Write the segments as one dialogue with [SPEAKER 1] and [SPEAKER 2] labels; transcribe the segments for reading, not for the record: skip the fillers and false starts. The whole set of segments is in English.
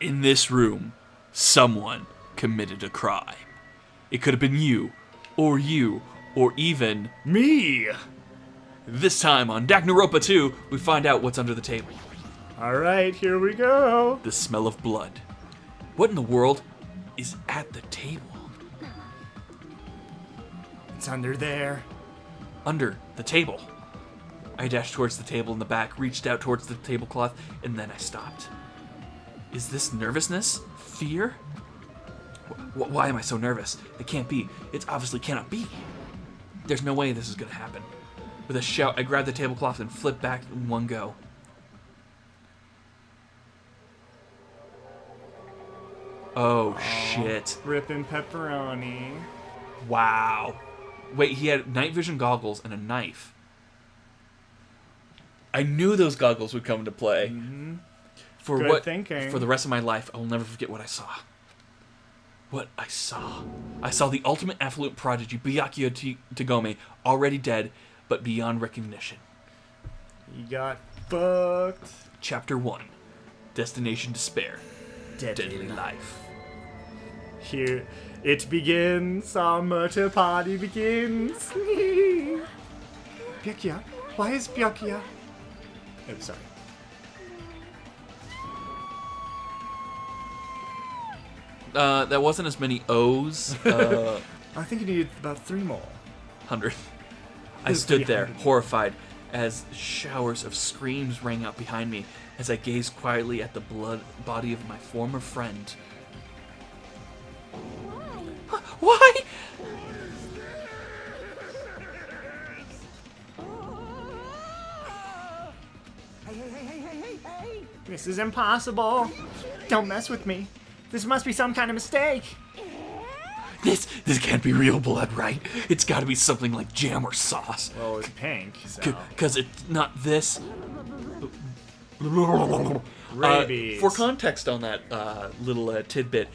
[SPEAKER 1] In this room, someone committed a crime. It could have been you, or even
[SPEAKER 2] Me!
[SPEAKER 1] this time on Danganronpa 2, we find out what's under the table.
[SPEAKER 2] Alright, here we go.
[SPEAKER 1] The smell of blood. What in the world is at the table?
[SPEAKER 2] It's under there.
[SPEAKER 1] Under the table. I dashed towards the table in the back, reached out towards the tablecloth, and then I stopped. Is this nervousness? Fear? Why am I so nervous? It can't be. It obviously cannot be. There's no way this is going to happen. With a shout, I grabbed the tablecloth and flipped back in one go. Oh, shit.
[SPEAKER 2] Rippin' pepperoni.
[SPEAKER 1] Wow. Wait, he had night vision goggles and a knife. I knew those goggles would come into play.
[SPEAKER 2] Mm-hmm.
[SPEAKER 1] For
[SPEAKER 2] thinking.
[SPEAKER 1] For the rest of my life, I will never forget what I saw. What I saw. I saw the ultimate affluent prodigy, Byakuya Togome, already dead, but beyond recognition.
[SPEAKER 2] You got fucked.
[SPEAKER 1] Chapter 1. Destination Despair.
[SPEAKER 2] Deadly
[SPEAKER 1] Life.
[SPEAKER 2] Here it begins. Our murder party begins. Byakuya? Why is Byakuya? Oh, sorry.
[SPEAKER 1] That wasn't as many O's.
[SPEAKER 2] I think you needed about 3 more.
[SPEAKER 1] 100. I stood there, horrified, as showers of screams rang out behind me as I gazed quietly at the body of my former friend. Why?
[SPEAKER 2] This is impossible. Don't mess with me. This must be some kind of mistake.
[SPEAKER 1] This can't be real blood, right? It's got to be something like jam or sauce.
[SPEAKER 2] Well, it's pink, so...
[SPEAKER 1] Because it's not this.
[SPEAKER 2] Rabies.
[SPEAKER 1] For context on that little tidbit,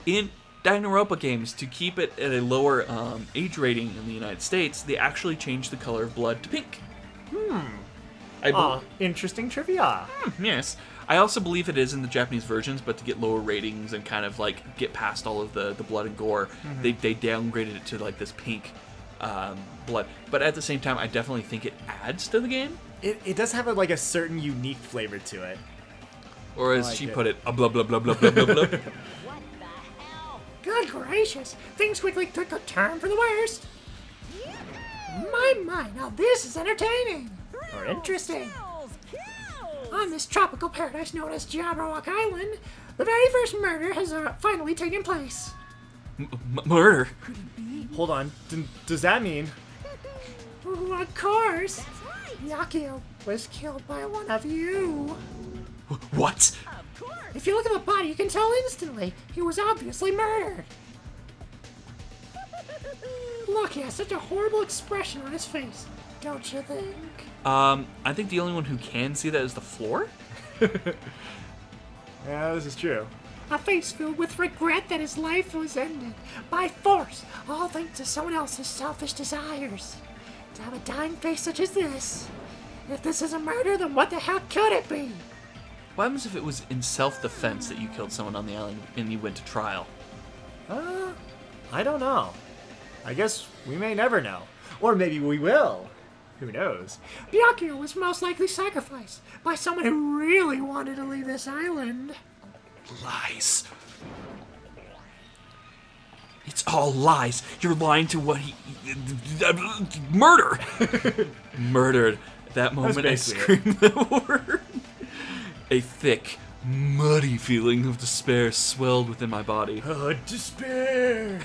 [SPEAKER 1] in Danganronpa games, to keep it at a lower age rating in the United States, they actually changed the color of blood to pink.
[SPEAKER 2] Interesting trivia.
[SPEAKER 1] Yes. I also believe it is in the Japanese versions, but to get lower ratings and kind of like get past all of the blood and gore, they downgraded it to like this pink blood. But at the same time, I definitely think it adds to the game.
[SPEAKER 2] It does have a certain unique flavor to it.
[SPEAKER 1] Or as she put it, a blah blah blah blah blah blah blah.
[SPEAKER 3] Good gracious, things quickly took a turn for the worst. My, now this is entertaining.
[SPEAKER 2] Or interesting.
[SPEAKER 3] On this tropical paradise known as Jabberwock Island, the very first murder has finally taken place.
[SPEAKER 1] Murder?
[SPEAKER 2] Hold on. Does that mean...
[SPEAKER 3] Of course. Byakuya was killed by one of you.
[SPEAKER 1] What?
[SPEAKER 3] If you look at the body, you can tell instantly. He was obviously murdered. Look, he has such a horrible expression on his face. Don't you think?
[SPEAKER 1] I think the only one who can see that is the floor?
[SPEAKER 2] Yeah, this is true.
[SPEAKER 3] A face filled with regret that his life was ended by force, all thanks to someone else's selfish desires. To have a dying face such as this. If this is a murder, then what the hell could it be?
[SPEAKER 1] What happens if it was in self-defense that you killed someone on the island and you went to trial?
[SPEAKER 2] I don't know. I guess we may never know. Or maybe we will. Who knows?
[SPEAKER 3] Byakuya was most likely sacrificed by someone who really wanted to leave this island.
[SPEAKER 1] Lies. It's all lies. You're lying to what he... Murder! Murdered. At that moment, I screamed the word. A thick, muddy feeling of despair swelled within my body.
[SPEAKER 2] Despair!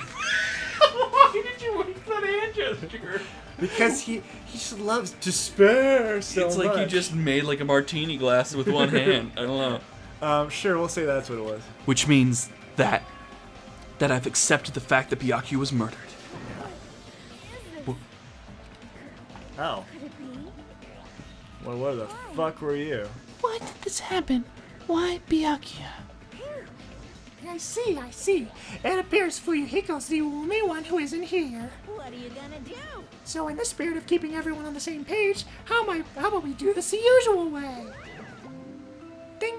[SPEAKER 1] Why did you make that hand gesture?
[SPEAKER 2] Because he just loves despair so much.
[SPEAKER 1] It's like you just made like a martini glass with one hand. I don't know.
[SPEAKER 2] Sure, we'll say that's what it was.
[SPEAKER 1] Which means that I've accepted the fact that Byakuya was murdered.
[SPEAKER 2] Oh. Well, where the fuck were you?
[SPEAKER 4] Why did this happen? Why Byakuya?
[SPEAKER 3] I see. It appears Fuyuhiko's the only one who isn't here.
[SPEAKER 5] What are you gonna do?
[SPEAKER 3] So in the spirit of keeping everyone on the same page, how about we do this the usual way? Ding!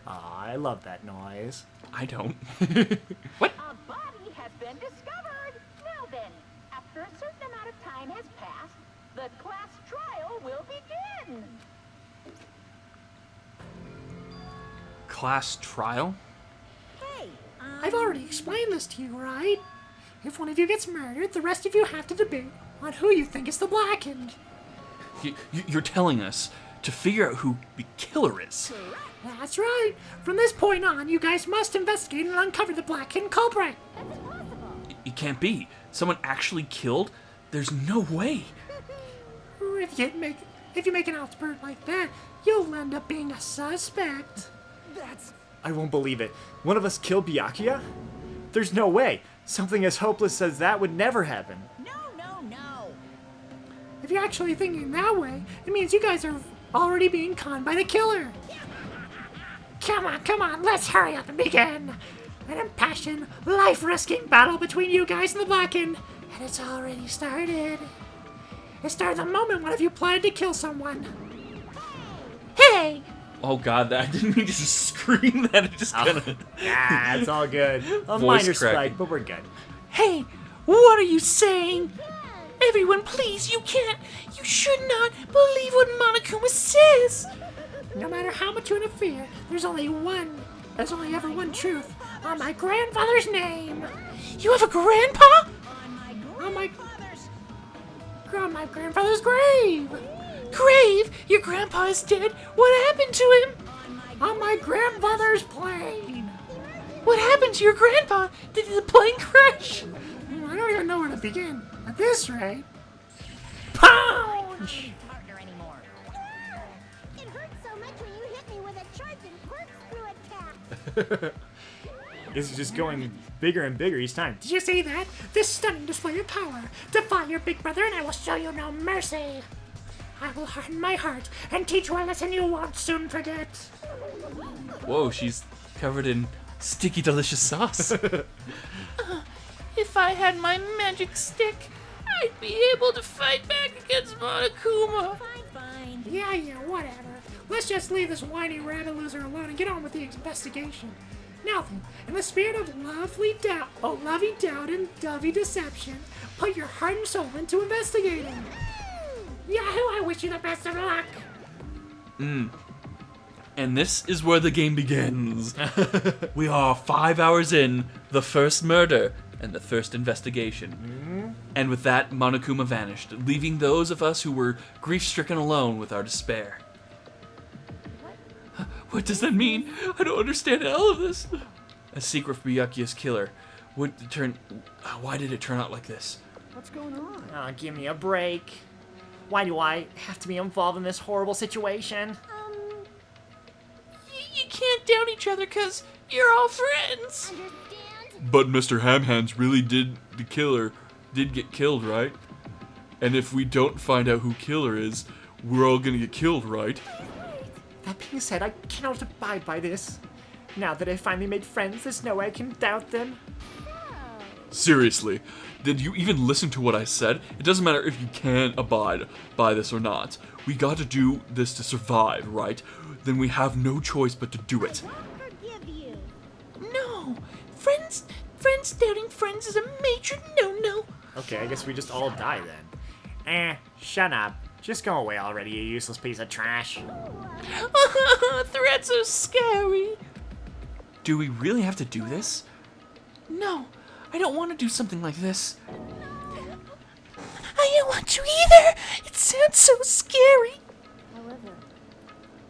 [SPEAKER 2] Aw, I love that noise.
[SPEAKER 1] I don't.
[SPEAKER 5] A body has been discovered. Now then, after a certain amount of time has passed, the class trial will begin.
[SPEAKER 1] Class trial?
[SPEAKER 5] Hey,
[SPEAKER 3] I've already explained this to you, right? If one of you gets murdered, the rest of you have to debate on who you think is the blackened.
[SPEAKER 1] You're telling us to figure out who the killer is.
[SPEAKER 3] That's right. From this point on, you guys must investigate and uncover the blackened culprit.
[SPEAKER 1] It can't be. Someone actually killed? There's no way.
[SPEAKER 3] If you make an outburst like that, you'll end up being a suspect.
[SPEAKER 2] I won't believe it. One of us killed Byakuya? There's no way. Something as hopeless as that would never happen.
[SPEAKER 5] no.
[SPEAKER 3] If you're actually thinking that way, it means you guys are already being conned by the killer. Come on, let's hurry up and begin. An impassioned, life-risking battle between you guys and the blackened, and it's already started. It started the moment one of you planned to kill someone. Hey!
[SPEAKER 1] Oh god, I didn't mean to just scream that. It just kind of...
[SPEAKER 2] Ah, it's all good. A
[SPEAKER 1] Voice
[SPEAKER 2] minor
[SPEAKER 1] cracking.
[SPEAKER 2] spike, but we're good.
[SPEAKER 4] Hey, what are you saying? Everyone, please, you can't. You should not believe what Monokuma says.
[SPEAKER 3] No matter how much you interfere, there's only ever one truth. On my grandfather's name.
[SPEAKER 4] You have a grandpa?
[SPEAKER 3] On my grandfather's grave.
[SPEAKER 4] Grave? Your grandpa is dead. What happened to him?
[SPEAKER 3] On my grandfather's plane.
[SPEAKER 4] What happened to your grandpa? Did the plane crash?
[SPEAKER 3] I don't even know where to begin. At this rate. Pounce!
[SPEAKER 5] Partner anymore.
[SPEAKER 6] It hurts so much when you hit me with a charging corkscrew attack.
[SPEAKER 2] This is just going bigger and bigger each time.
[SPEAKER 3] Did you see that? This stunning display of power. Defy your big brother and I will show you no mercy. I will harden my heart and teach you a lesson you won't soon forget.
[SPEAKER 1] Whoa, she's covered in sticky, delicious sauce.
[SPEAKER 4] If I had my magic stick, I'd be able to fight back against Monokuma.
[SPEAKER 5] Fine.
[SPEAKER 3] Yeah, whatever. Let's just leave this whiny rabbit loser alone and get on with the investigation. Now then, in the spirit of lovey doubt and dovey deception, put your heart and soul into investigating. Yahoo! I wish you the best of luck.
[SPEAKER 1] And this is where the game begins. We are 5 hours in, the first murder and the first investigation. And with that, Monokuma vanished, leaving those of us who were grief-stricken alone with our despair. What does that mean? I don't understand all of this. A secret for Byakuya's killer. Why did it turn out like this?
[SPEAKER 2] Oh, give me a break. Why do I have to be involved in this horrible situation?
[SPEAKER 4] You can't down each other because you're all friends.
[SPEAKER 6] Understand?
[SPEAKER 1] But Mr. Hamhands really did get killed, right? And if we don't find out who killer is, we're all gonna get killed, right?
[SPEAKER 2] That being said, I cannot abide by this. Now that I finally made friends, there's no way I can doubt them.
[SPEAKER 1] Seriously, did you even listen to what I said? It doesn't matter if you can abide by this or not. We got to do this to survive, right? Then we have no choice but to do it.
[SPEAKER 6] Forgive you.
[SPEAKER 4] No, friends doubting friends is a major no-no.
[SPEAKER 2] Okay, I guess we just all die then. Shut up. Just go away already, you useless piece of trash.
[SPEAKER 4] Threats are scary.
[SPEAKER 1] Do we really have to do this?
[SPEAKER 4] No, I don't want to do something like this. I don't want to either. It sounds so scary.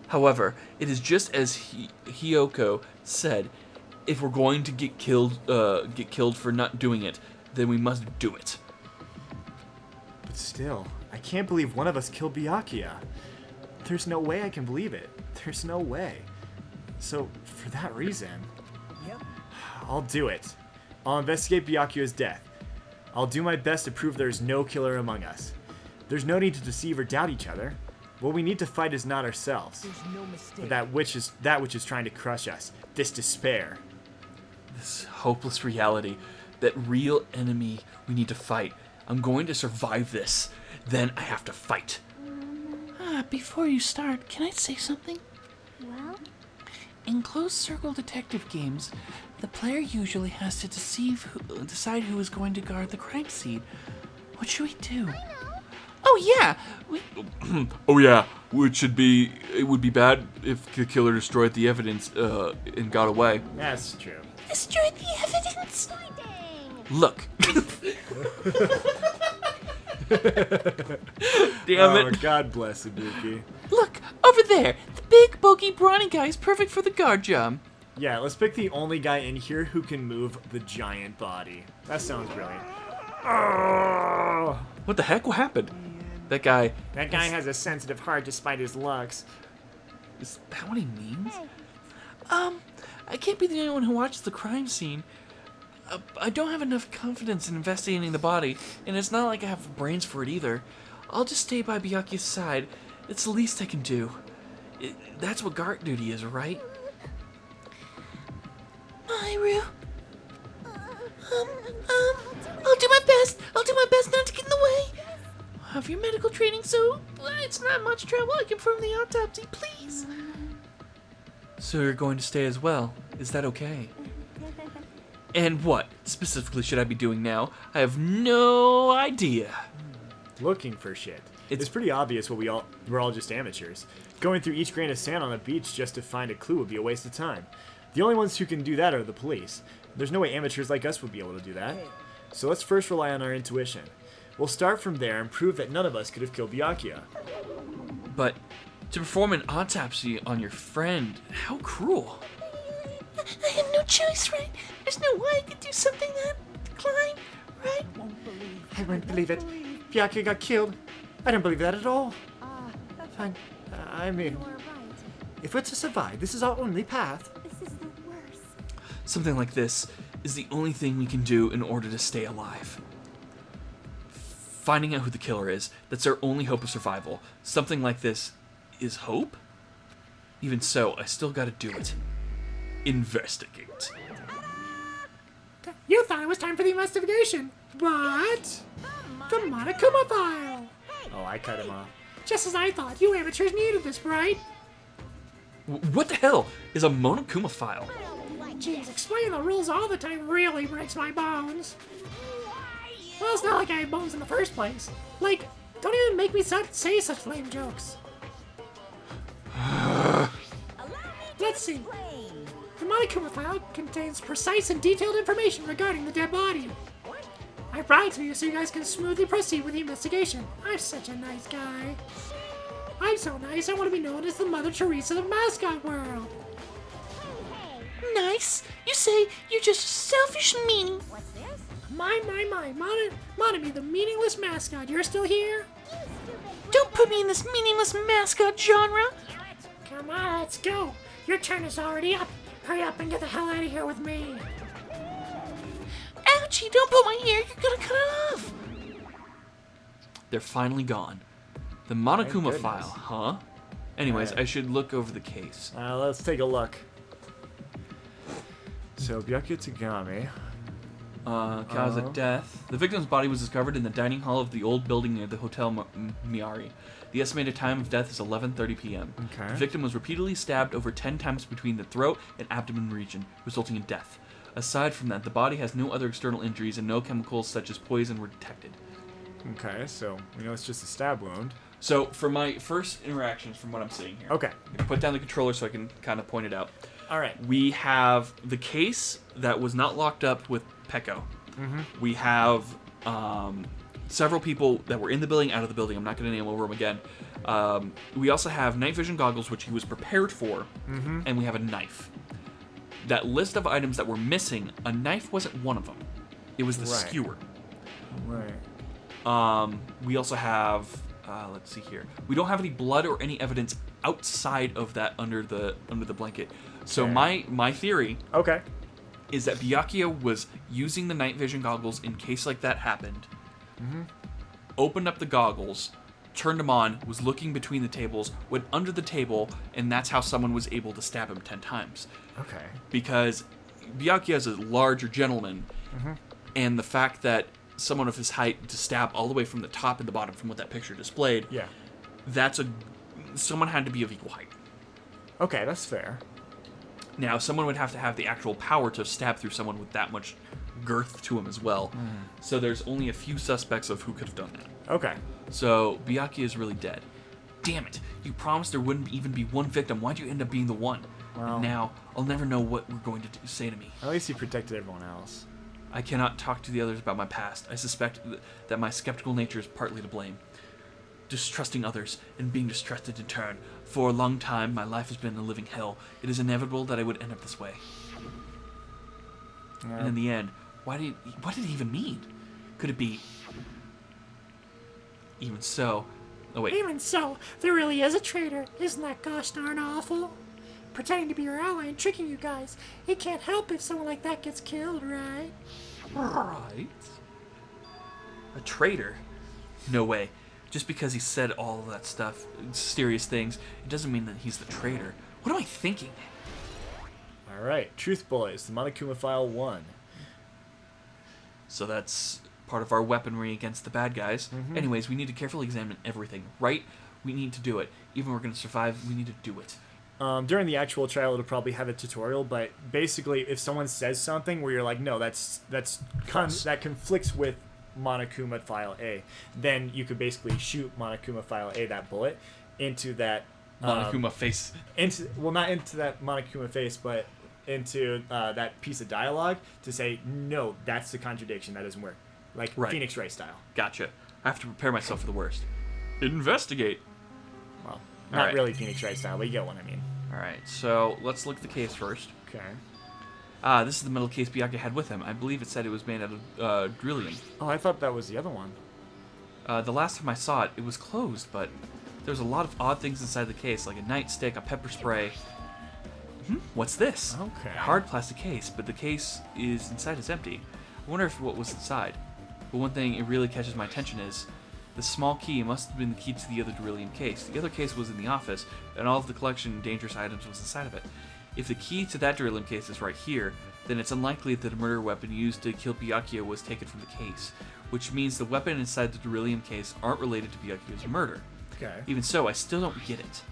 [SPEAKER 1] However, it is just as Hiyoko said. If we're going to get killed for not doing it, then we must do it.
[SPEAKER 2] But still, I can't believe one of us killed Byakuya. There's no way I can believe it. There's no way. So, for that reason, I'll do it. I'll investigate Byakuya's death. I'll do my best to prove there's no killer among us. There's no need to deceive or doubt each other. What we need to fight is not ourselves, but that which is trying to crush us. This despair.
[SPEAKER 1] This hopeless reality, that real enemy we need to fight. I'm going to survive this. Then I have to fight.
[SPEAKER 4] Before you start, can I say something?
[SPEAKER 6] Well,
[SPEAKER 4] In closed-circle detective games, the player usually has to decide who is going to guard the crime scene. What should we do? Oh yeah,
[SPEAKER 1] Oh yeah, it would be bad if the killer destroyed the evidence and got away.
[SPEAKER 2] That's true.
[SPEAKER 4] destroyed the evidence.
[SPEAKER 1] Look. Damn
[SPEAKER 2] Oh,
[SPEAKER 1] it.
[SPEAKER 2] God bless Ibuki.
[SPEAKER 4] Look, over there. The big, bulky, brawny guy is perfect for the guard job.
[SPEAKER 2] Yeah, let's pick the only guy in here who can move the giant body. That sounds brilliant. Oh,
[SPEAKER 1] What the heck? What happened? That guy.
[SPEAKER 2] that guy has a sensitive heart despite his looks.
[SPEAKER 1] Is that what he means?
[SPEAKER 4] I can't be the only one who watches the crime scene. I don't have enough confidence in investigating the body, and it's not like I have brains for it either. I'll just stay by Byakuya's side. It's the least I can do. That's what guard duty is, right? Myru. I'll do my best. I'll do my best not to get in the way. I have your medical training, so it's not much trouble. I confirm the autopsy, please.
[SPEAKER 1] So you're going to stay as well. Is that okay? And what specifically should I be doing now? I have no idea.
[SPEAKER 2] Looking for shit.
[SPEAKER 1] It's
[SPEAKER 2] It's pretty obvious we're all just amateurs. Going through each grain of sand on the beach just to find a clue would be a waste of time. The only ones who can do that are the police. There's no way amateurs like us would be able to do that. So let's first rely on our intuition. We'll start from there and prove that none of us could have killed Byakuya.
[SPEAKER 1] But to perform an autopsy on your friend, how cruel.
[SPEAKER 4] I have no choice, right? There's no way I could do something that decline, right?
[SPEAKER 2] I won't believe it. Byakuya got killed. I don't believe that at all. Fine. I mean, if we're to survive, this is our only path.
[SPEAKER 6] This is the worst.
[SPEAKER 1] Something like this is the only thing we can do in order to stay alive. Finding out who the killer is, that's our only hope of survival. Something like this is hope? Even so, I still gotta do it. Investigate.
[SPEAKER 3] You thought it was time for the investigation, but the Monokuma file.
[SPEAKER 2] Oh, I cut him off.
[SPEAKER 3] Just as I thought, you amateurs needed this, right?
[SPEAKER 1] What the hell is a Monokuma file?
[SPEAKER 3] Jeez, explaining the rules all the time really breaks my bones. Well, it's not like I had bones in the first place. Like, don't even make me say such lame jokes. Let's see. The Monokuma file contains precise and detailed information regarding the dead body. I brought it to you so you guys can smoothly proceed with the investigation. I'm such a nice guy. I'm so nice, I want to be known as the Mother Teresa of mascot world.
[SPEAKER 4] Nice. You say you're just a selfish meanie.
[SPEAKER 6] What's this?
[SPEAKER 3] My, Monami, the meaningless mascot. You're still here?
[SPEAKER 4] Don't put me in this meaningless mascot genre.
[SPEAKER 3] Come on, let's go. Your turn is already up. Hurry up and get the hell out of here with me.
[SPEAKER 4] Ouchie, don't pull my ear. You're gonna cut it off.
[SPEAKER 1] They're finally gone. The Monokuma
[SPEAKER 2] goodness.
[SPEAKER 1] file, huh? Anyways,
[SPEAKER 2] Alright.
[SPEAKER 1] I should look over the case.
[SPEAKER 2] Let's take a look. So, Byakuya Tagami.
[SPEAKER 1] Cause of death. The victim's body was discovered in the dining hall of the old building near the Hotel Miari. The estimated time of death is 11:30 p.m.
[SPEAKER 2] Okay.
[SPEAKER 1] The victim was repeatedly stabbed over 10 times between the throat and abdomen region, resulting in death. Aside from that, the body has no other external injuries and no chemicals such as poison were detected.
[SPEAKER 2] Okay, so we know it's just a stab wound.
[SPEAKER 1] So, for my first interactions, from what I'm seeing here,
[SPEAKER 2] Okay.
[SPEAKER 1] I'm gonna put down the controller so I can kind of point it out.
[SPEAKER 2] All right.
[SPEAKER 1] We have the case that was not locked up with Pecco. We have several people that were in the building, out of the building. I'm not going to name over them again. We also have night vision goggles, which he was prepared for, and we have a knife. That list of items that were missing, a knife wasn't one of them. It was the
[SPEAKER 2] Right.
[SPEAKER 1] skewer.
[SPEAKER 2] Right.
[SPEAKER 1] We also have, let's see here. We don't have any blood or any evidence outside of that under the blanket. So
[SPEAKER 2] Okay.
[SPEAKER 1] my theory
[SPEAKER 2] Okay.
[SPEAKER 1] is that Byakuya was using the night vision goggles in case like that happened. Opened up the goggles, turned them on, was looking between the tables, went under the table, and that's how someone was able to stab him 10 times.
[SPEAKER 2] Okay.
[SPEAKER 1] Because Byakuya is a larger gentleman, and the fact that someone of his height to stab all the way from the top and the bottom from what that picture displayed,
[SPEAKER 2] Yeah.
[SPEAKER 1] someone had to be of equal height.
[SPEAKER 2] Okay, that's fair.
[SPEAKER 1] Now, someone would have to have the actual power to stab through someone with that much girth to him as well. So there's only a few suspects of who could have done that.
[SPEAKER 2] Okay.
[SPEAKER 1] So Byakuya is really dead. Damn it! You promised there wouldn't even be one victim. Why'd you end up being the one?
[SPEAKER 2] Well-
[SPEAKER 1] And now I'll never know what we're going to say to me.
[SPEAKER 2] At least he protected everyone else.
[SPEAKER 1] I cannot talk to the others about my past. I suspect that my skeptical nature is partly to blame. Distrusting others and being distrusted in turn. For a long time, my life has been a living hell. It is inevitable that I would end up this way. And in the end, what did it even mean? Could it be... Even so... Oh, wait.
[SPEAKER 3] Even so, there really is a traitor. Isn't that gosh darn awful? Pretending to be your ally and tricking you guys. He can't help if someone like that gets killed, right?
[SPEAKER 1] Right. A traitor? No way. Just because he said all of that stuff, serious things, it doesn't mean that he's the traitor. What am I thinking?
[SPEAKER 2] Alright, Truth Boys, the Monokuma File 1.
[SPEAKER 1] So that's part of our weaponry against the bad guys. Anyways, we need to carefully examine everything, right? We need to do it. Even if we're going to survive, we need to do it.
[SPEAKER 2] During the actual trial, it'll probably have a tutorial, but basically, if someone says something where you're like, no, that conflicts with Monokuma File A, then you could basically shoot Monokuma File A, that bullet, into that...
[SPEAKER 1] Monokuma face.
[SPEAKER 2] Not into that Monokuma face, but into that piece of dialogue to say, no, that's the contradiction, that doesn't work. Like
[SPEAKER 1] Right.
[SPEAKER 2] Phoenix Wright style.
[SPEAKER 1] Gotcha. I have to prepare myself for the worst. Investigate.
[SPEAKER 2] Well, not
[SPEAKER 1] Alright.
[SPEAKER 2] really Phoenix Wright style, but you get what I mean.
[SPEAKER 1] Alright, so let's look at the case first.
[SPEAKER 2] Okay.
[SPEAKER 1] This is the metal case Byakuya had with him. I believe it said it was made out of beryllium.
[SPEAKER 2] Oh, I thought that was the other one.
[SPEAKER 1] The last time I saw it, it was closed, but there's a lot of odd things inside the case, like a nightstick, a pepper spray. What's this?
[SPEAKER 2] Okay.
[SPEAKER 1] Hard plastic case, but the case inside is empty. I wonder if what was inside. But one thing it really catches my attention is the small key must have been the key to the other beryllium case. The other case was in the office, and all of the collection of dangerous items was inside of it. If the key to that beryllium case is right here, then it's unlikely that the murder weapon used to kill Byakuya was taken from the case, which means the weapon inside the beryllium case aren't related to Byakuya's murder.
[SPEAKER 2] Okay.
[SPEAKER 1] Even so, I still don't get it.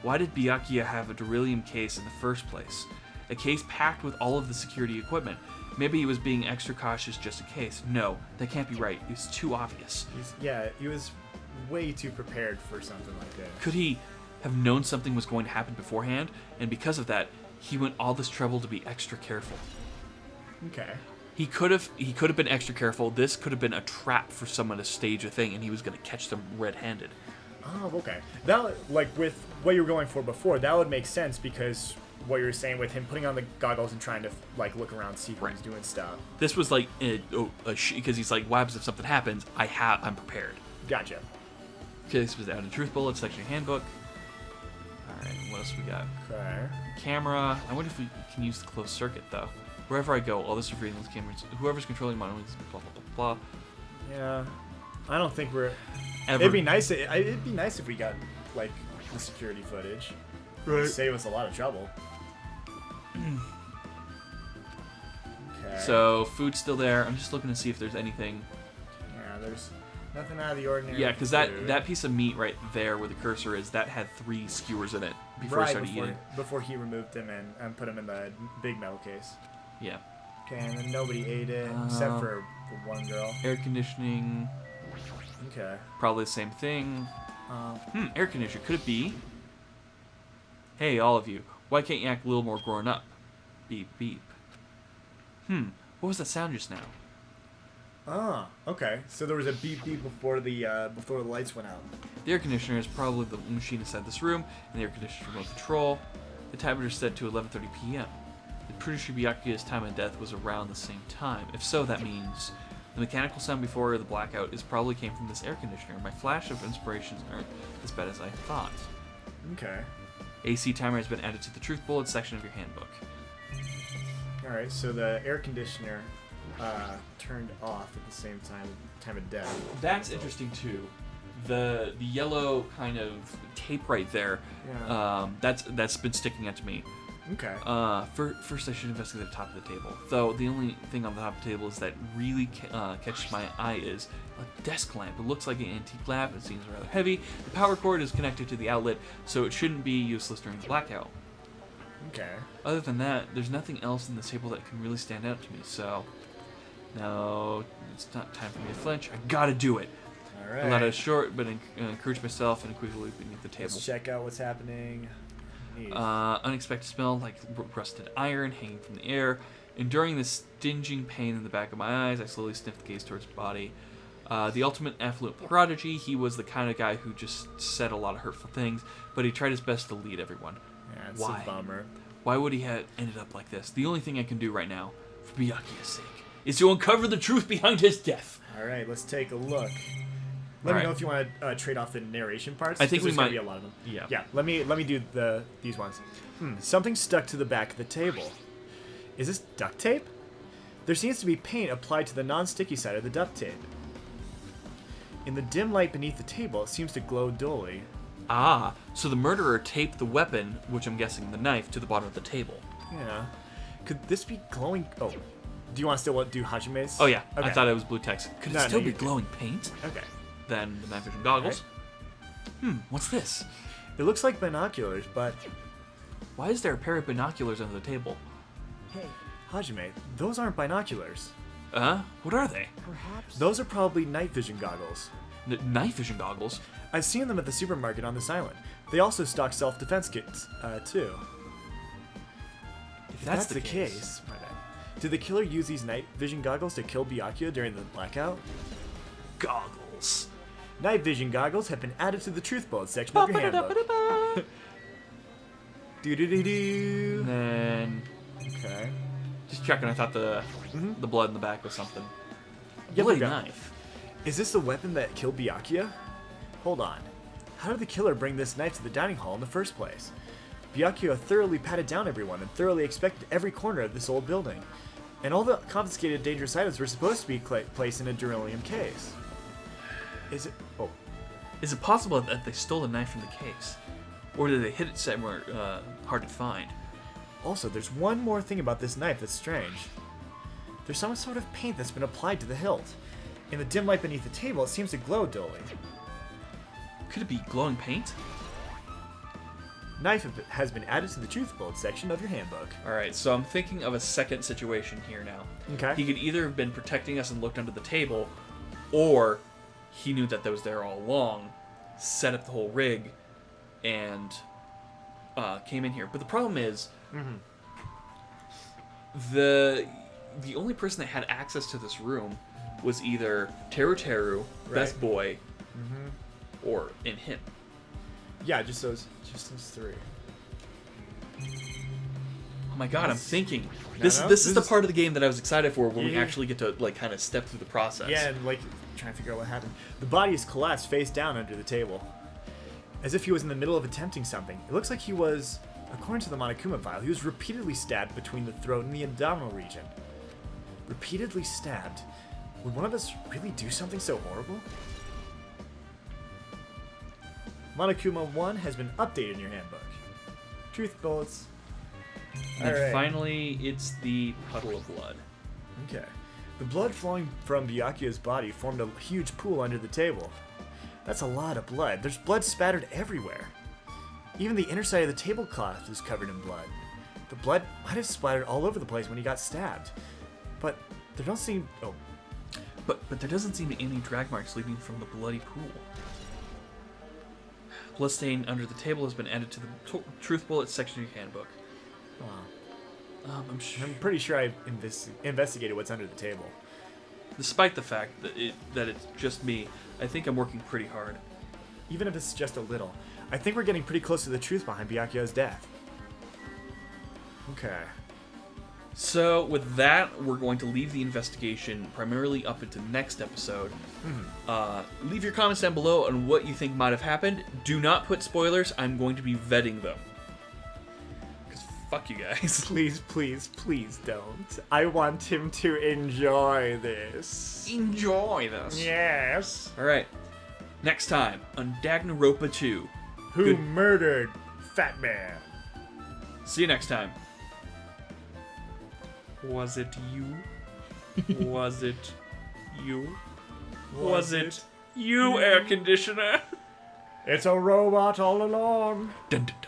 [SPEAKER 1] Why did Byakuya have a beryllium case in the first place? A case packed with all of the security equipment. Maybe he was being extra cautious just in case. No, that can't be right. It's too obvious.
[SPEAKER 2] He was way too prepared for something like this.
[SPEAKER 1] Could he have known something was going to happen beforehand, and because of that, he went all this trouble to be extra careful?
[SPEAKER 2] Okay.
[SPEAKER 1] He could have been extra careful. This could have been a trap for someone to stage a thing, and he was going to catch them red-handed.
[SPEAKER 2] Oh, okay. That, like, with what you were going for before, that would make sense because what you were saying with him putting on the goggles and trying to, like, look around, see if he's doing stuff.
[SPEAKER 1] This was like because he's like, what happens if something happens? I'm prepared.
[SPEAKER 2] Gotcha.
[SPEAKER 1] Okay, this was out in Truth Bullet section handbook. All right, what else we got?
[SPEAKER 2] Okay.
[SPEAKER 1] Camera. I wonder if we can use the closed circuit though. Wherever I go, all the surveillance cameras. Whoever's controlling my blah blah blah blah.
[SPEAKER 2] Yeah. I don't think we're.
[SPEAKER 1] Ever.
[SPEAKER 2] It'd be nice. It'd be nice if we got like the security footage.
[SPEAKER 1] Right.
[SPEAKER 2] It'd save us a lot of trouble. Okay.
[SPEAKER 1] So food's still there. I'm just looking to see if there's anything.
[SPEAKER 2] Yeah, there's nothing out of the ordinary.
[SPEAKER 1] Yeah, because that piece of meat right there where the cursor is, that had 3 skewers in it before I started eating.
[SPEAKER 2] Before he removed them and put them in the big metal case.
[SPEAKER 1] Yeah.
[SPEAKER 2] Okay, and then nobody ate it except for the one girl.
[SPEAKER 1] Air conditioning.
[SPEAKER 2] Okay.
[SPEAKER 1] Probably the same thing. Air conditioner. Could it be? Hey, all of you. Why can't you act a little more grown up? Beep, beep. What was that sound just now?
[SPEAKER 2] Ah, okay. So there was a beep beep before the lights went out.
[SPEAKER 1] The air conditioner is probably the machine inside this room, and the air conditioner remote control. The timer is set to 11:30 p.m. I'm pretty sure Byakuya's time of death was around the same time. If so, that means the mechanical sound before the blackout probably came from this air conditioner. My flash of inspirations aren't as bad as I thought.
[SPEAKER 2] Okay.
[SPEAKER 1] AC timer has been added to the Truth Bullet section of your handbook.
[SPEAKER 2] Alright, so the air conditioner turned off at the same time of death.
[SPEAKER 1] That's interesting too. The yellow kind of tape right there.
[SPEAKER 2] Yeah.
[SPEAKER 1] That's been sticking out to me.
[SPEAKER 2] Okay.
[SPEAKER 1] First I should investigate the top of the table. Though the only thing on the top of the table is that really catches my eye is a desk lamp. It looks like an antique lamp. It seems rather heavy. The power cord is connected to the outlet, so it shouldn't be useless during the blackout.
[SPEAKER 2] Okay.
[SPEAKER 1] Other than that, there's nothing else in this table that can really stand out to me. So, no, it's not time for me to flinch. I gotta do it.
[SPEAKER 2] All right.
[SPEAKER 1] I let it short, but encourage myself and quickly look beneath the table.
[SPEAKER 2] Let's check out what's happening. Neat.
[SPEAKER 1] Unexpected smell like rusted iron hanging from the air. Enduring this stinging pain in the back of my eyes, I slowly sniffed the gaze towards his body. The ultimate affluent prodigy, he was the kind of guy who just said a lot of hurtful things, but he tried his best to lead everyone.
[SPEAKER 2] Yeah, it's
[SPEAKER 1] Why?
[SPEAKER 2] a bummer.
[SPEAKER 1] Why would he have ended up like this? The only thing I can do right now, for Byakuya's sake, is to uncover the truth behind his death.
[SPEAKER 2] All right, let's take a look. Let me know if you want to trade off the narration parts.
[SPEAKER 1] I think
[SPEAKER 2] 'cause
[SPEAKER 1] we
[SPEAKER 2] there's gonna
[SPEAKER 1] might.
[SPEAKER 2] be a lot of them.
[SPEAKER 1] Yeah.
[SPEAKER 2] Yeah. Let me do these ones. Something stuck to the back of the table. Is this duct tape? There seems to be paint applied to the non-sticky side of the duct tape. In the dim light beneath the table, it seems to glow dully.
[SPEAKER 1] Ah, so the murderer taped the weapon, which I'm guessing the knife, to the bottom of the table.
[SPEAKER 2] Yeah. Could this be glowing? Oh, do you want to still do Hajime's?
[SPEAKER 1] Oh yeah,
[SPEAKER 2] Okay.
[SPEAKER 1] I thought it was blue text. Could
[SPEAKER 2] No,
[SPEAKER 1] it still
[SPEAKER 2] no,
[SPEAKER 1] be
[SPEAKER 2] you're good.
[SPEAKER 1] glowing paint?
[SPEAKER 2] Okay.
[SPEAKER 1] Then the night vision goggles. What's this?
[SPEAKER 2] It looks like binoculars, but
[SPEAKER 1] Why is there a pair of binoculars under the table?
[SPEAKER 2] Hajime, those aren't binoculars.
[SPEAKER 1] What are they?
[SPEAKER 2] Those are probably night vision goggles.
[SPEAKER 1] Night vision goggles?
[SPEAKER 2] I've seen them at the supermarket on this island. They also stock self-defense kits, too.
[SPEAKER 1] If
[SPEAKER 2] If that's the case, my bad. Did the killer use these night vision goggles to kill Byakuya during the blackout?
[SPEAKER 1] Goggles.
[SPEAKER 2] Night vision goggles have been added to the truth bullet section of your handbook. Do-do-do-do.
[SPEAKER 1] And then
[SPEAKER 2] Okay.
[SPEAKER 1] just checking. I thought the blood in the back was something.
[SPEAKER 2] Yeah,
[SPEAKER 1] Bloody
[SPEAKER 2] forgot.
[SPEAKER 1] knife.
[SPEAKER 2] Is this the weapon that killed Byakuya? Hold on. How did the killer bring this knife to the dining hall in the first place? Byakuya thoroughly patted down everyone and thoroughly inspected every corner of this old building. And all the confiscated dangerous items were supposed to be placed in a beryllium case. Is it... Oh.
[SPEAKER 1] Is it possible that they stole the knife from the case, or did they hid it somewhere hard to find?
[SPEAKER 2] Also, there's one more thing about this knife that's strange. There's some sort of paint that's been applied to the hilt. In the dim light beneath the table, it seems to glow dully.
[SPEAKER 1] Could it be glowing paint?
[SPEAKER 2] Knife has been added to the truth bullet section of your handbook.
[SPEAKER 1] All right, so I'm thinking of a second situation here now.
[SPEAKER 2] Okay.
[SPEAKER 1] He could either have been protecting us and looked under the table, or he knew that was there all along, set up the whole rig, and came in here. But the problem is, the only person that had access to this room was either Teru, Best Boy, or in him.
[SPEAKER 2] Yeah, just those three.
[SPEAKER 1] Oh my god, I'm thinking. This
[SPEAKER 2] no,
[SPEAKER 1] is the
[SPEAKER 2] this is-
[SPEAKER 1] part of the game that I was excited for, when we
[SPEAKER 2] Yeah.
[SPEAKER 1] actually get to like kind of step through the process.
[SPEAKER 2] Yeah, and like trying to figure out what happened. The body is collapsed face down under the table, as if he was in the middle of attempting something. It looks like he was, according to the Monokuma file, he was repeatedly stabbed between the throat and the abdominal region. Repeatedly stabbed. Would one of us really do something so horrible? Monokuma 1 has been updated in your handbook. Truth bullets.
[SPEAKER 1] And
[SPEAKER 2] Alright.
[SPEAKER 1] finally, it's the puddle of blood.
[SPEAKER 2] Okay. The blood flowing from Byakuya's body formed a huge pool under the table. That's a lot of blood. There's blood spattered everywhere. Even the inner side of the tablecloth is covered in blood. The blood might have splattered all over the place when he got stabbed. But there don't seem... Oh,
[SPEAKER 1] But there doesn't seem to be any drag marks leading from the bloody pool. Bloodstain under the table has been added to the truth bullet section of your handbook. I'm sure.
[SPEAKER 2] I'm pretty sure I investigated what's under the table.
[SPEAKER 1] Despite the fact that it's just me, I think I'm working pretty hard.
[SPEAKER 2] Even if it's just a little. I think we're getting pretty close to the truth behind Byakuya's death. Okay.
[SPEAKER 1] So with that, we're going to leave the investigation primarily up into next episode. Leave your comments down below on what you think might have happened. Do not put spoilers. I'm going to be vetting them. Because fuck you guys.
[SPEAKER 2] Please, please, please don't. I want him to enjoy this.
[SPEAKER 1] Enjoy this.
[SPEAKER 2] Yes.
[SPEAKER 1] Alright. Next time on Danganronpa 2.
[SPEAKER 2] Who
[SPEAKER 1] Good-
[SPEAKER 2] murdered Fat Man?
[SPEAKER 1] See you next time. Was it you? Was it you? Was it you, air conditioner?
[SPEAKER 2] It's a robot all along.
[SPEAKER 1] Dun, dun, dun.